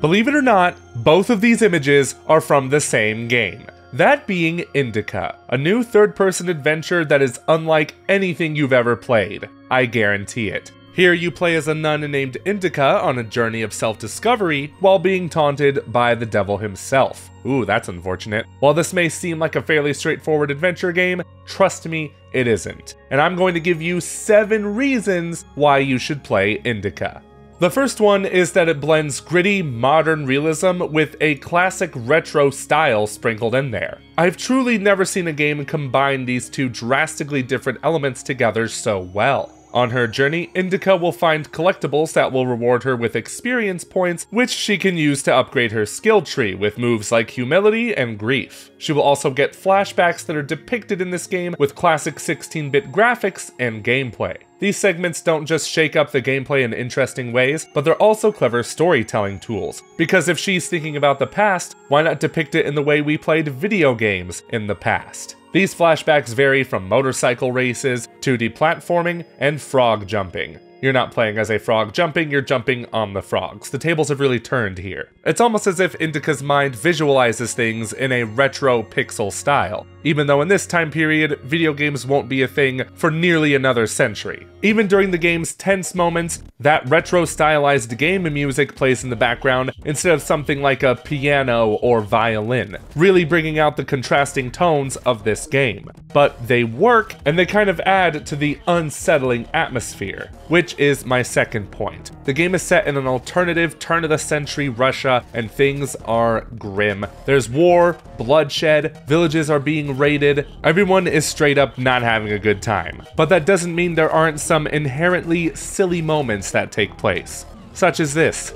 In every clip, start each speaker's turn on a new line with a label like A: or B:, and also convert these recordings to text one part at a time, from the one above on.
A: Believe it or not, both of these images are from the same game. That being Indika, a new third-person adventure that is unlike anything you've ever played. I guarantee it. Here you play as a nun named Indika on a journey of self-discovery while being taunted by the devil himself. Ooh, that's unfortunate. While this may seem like a fairly straightforward adventure game, trust me, it isn't. And I'm going to give you 7 reasons why you should play Indika. The first one is that it blends gritty, modern realism with a classic retro style sprinkled in there. I've truly never seen a game combine these two drastically different elements together so well. On her journey, Indika will find collectibles that will reward her with experience points, which she can use to upgrade her skill tree with moves like humility and grief. She will also get flashbacks that are depicted in this game with classic 16-bit graphics and gameplay. These segments don't just shake up the gameplay in interesting ways, but they're also clever storytelling tools. Because if she's thinking about the past, why not depict it in the way we played video games in the past? These flashbacks vary from motorcycle races, 2D platforming, and frog jumping. You're not playing as a frog jumping, you're jumping on the frogs. The tables have really turned here. It's almost as if Indika's mind visualizes things in a retro pixel style, even though in this time period, video games won't be a thing for nearly another century. Even during the game's tense moments, that retro stylized game music plays in the background instead of something like a piano or violin, really bringing out the contrasting tones of this game. But they work, and they kind of add to the unsettling atmosphere, which is my second point. The game is set in an alternative turn-of-the-century Russia, and things are grim. There's war, bloodshed, villages are being raided, everyone is straight up not having a good time. But that doesn't mean there aren't some inherently silly moments that take place, such as this.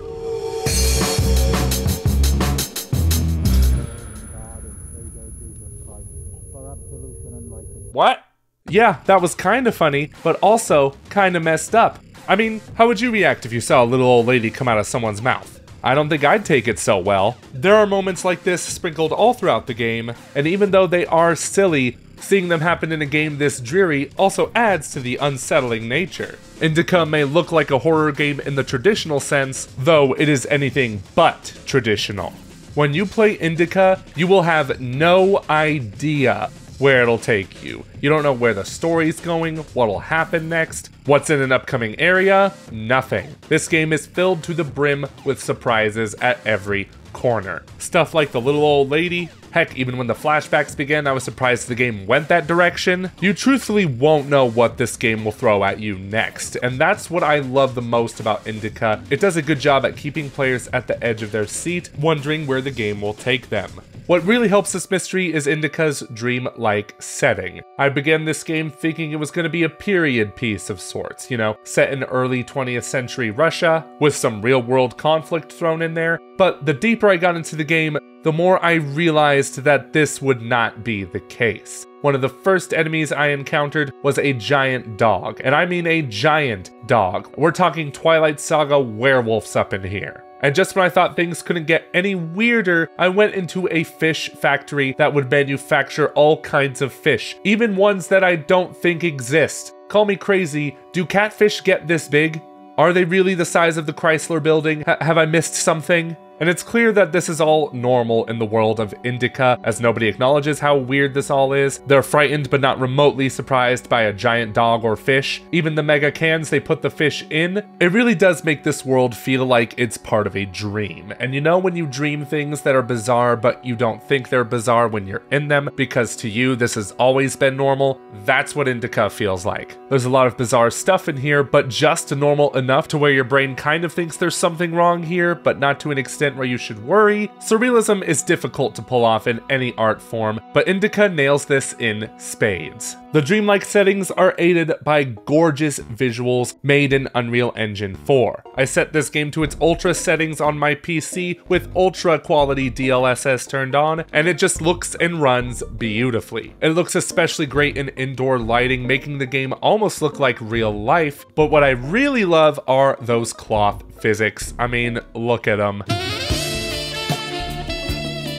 A: What? Yeah, that was kinda funny, but also kinda messed up. I mean, how would you react if you saw a little old lady come out of someone's mouth? I don't think I'd take it so well. There are moments like this sprinkled all throughout the game, and even though they are silly, seeing them happen in a game this dreary also adds to the unsettling nature. Indika may look like a horror game in the traditional sense, though it is anything but traditional. When you play Indika, you will have no idea where it'll take you. You don't know where the story's going, what'll happen next, what's in an upcoming area, nothing. This game is filled to the brim with surprises at every corner. Stuff like the little old lady, heck, even when the flashbacks began, I was surprised the game went that direction. You truthfully won't know what this game will throw at you next, and that's what I love the most about Indika. It does a good job at keeping players at the edge of their seat, wondering where the game will take them. What really helps this mystery is Indika's dreamlike setting. I began this game thinking it was going to be a period piece of sorts, you know, set in early 20th century Russia, with some real-world conflict thrown in there, but the deeper I got into the game, the more I realized that this would not be the case. One of the first enemies I encountered was a giant dog, and I mean a giant dog. We're talking Twilight Saga werewolves up in here. And just when I thought things couldn't get any weirder, I went into a fish factory that would manufacture all kinds of fish, even ones that I don't think exist. Call me crazy, do catfish get this big? Are they really the size of the Chrysler Building? Have I missed something? And it's clear that this is all normal in the world of Indika, as nobody acknowledges how weird this all is. They're frightened but not remotely surprised by a giant dog or fish. Even the mega cans they put the fish in, it really does make this world feel like it's part of a dream. And you know when you dream things that are bizarre but you don't think they're bizarre when you're in them, because to you this has always been normal? That's what Indika feels like. There's a lot of bizarre stuff in here, but just normal enough to where your brain kind of thinks there's something wrong here, but not to an extent where you should worry. Surrealism is difficult to pull off in any art form, but Indika nails this in spades. The dreamlike settings are aided by gorgeous visuals made in Unreal Engine 4. I set this game to its ultra settings on my PC with ultra quality DLSS turned on, and it just looks and runs beautifully. It looks especially great in indoor lighting, making the game almost look like real life, but what I really love are those cloth physics. I mean, look at them.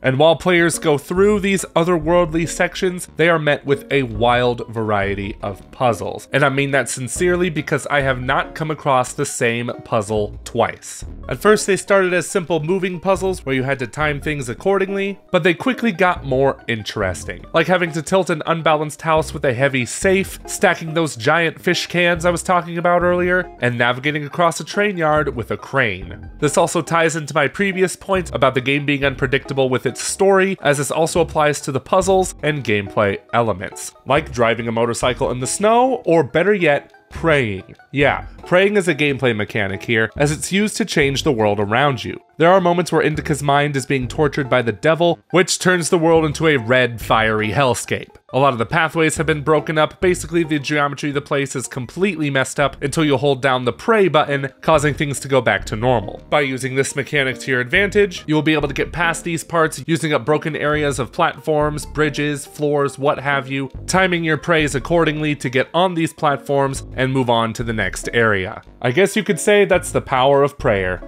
A: And while players go through these otherworldly sections, they are met with a wild variety of puzzles. And I mean that sincerely because I have not come across the same puzzle twice. At first they started as simple moving puzzles where you had to time things accordingly, but they quickly got more interesting. Like having to tilt an unbalanced house with a heavy safe, stacking those giant fish cans I was talking about earlier, and navigating across a train yard with a crane. This also ties into my previous point about the game being unpredictable with its story, as this also applies to the puzzles and gameplay elements, like driving a motorcycle in the snow, or better yet, praying. Yeah, praying is a gameplay mechanic here, as it's used to change the world around you. There are moments where Indika's mind is being tortured by the devil, which turns the world into a red, fiery hellscape. A lot of the pathways have been broken up. Basically, the geometry of the place is completely messed up until you hold down the pray button, causing things to go back to normal. By using this mechanic to your advantage, you will be able to get past these parts using up broken areas of platforms, bridges, floors, what have you, timing your prays accordingly to get on these platforms and move on to the next area. I guess you could say that's the power of prayer.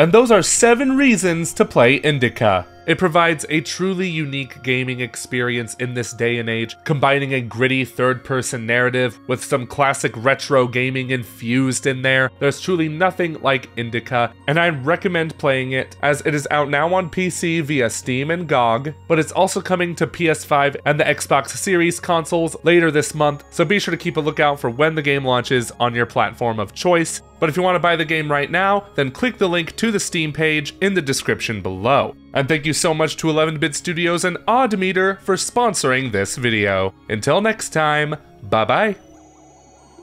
A: And those are 7 reasons to play Indika. It provides a truly unique gaming experience in this day and age, combining a gritty third-person narrative with some classic retro gaming infused in there. There's truly nothing like Indika, and I recommend playing it as it is out now on PC via Steam and GOG, but it's also coming to PS5 and the Xbox Series consoles later this month, so be sure to keep a lookout for when the game launches on your platform of choice. But if you want to buy the game right now, then click the link to the Steam page in the description below. And thank you so much to 11-Bit Studios and Oddmeter for sponsoring this video. Until next time, bye bye.